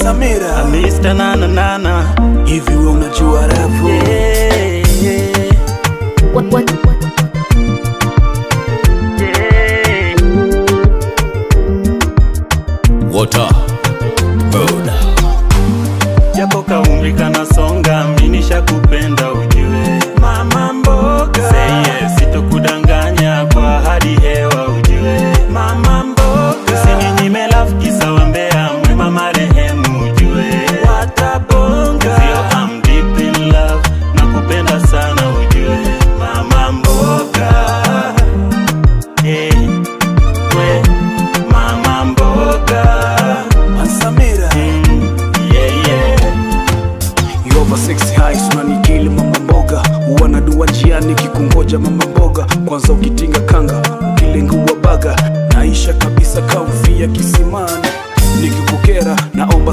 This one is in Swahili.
Samira Mr. Nana Nana. Hivi wewe unajua rafu? What? Water Road. Japo kaumri kana songa, mimi nishakupenda ujue. Mama mboga Say yes, sitokudanganya.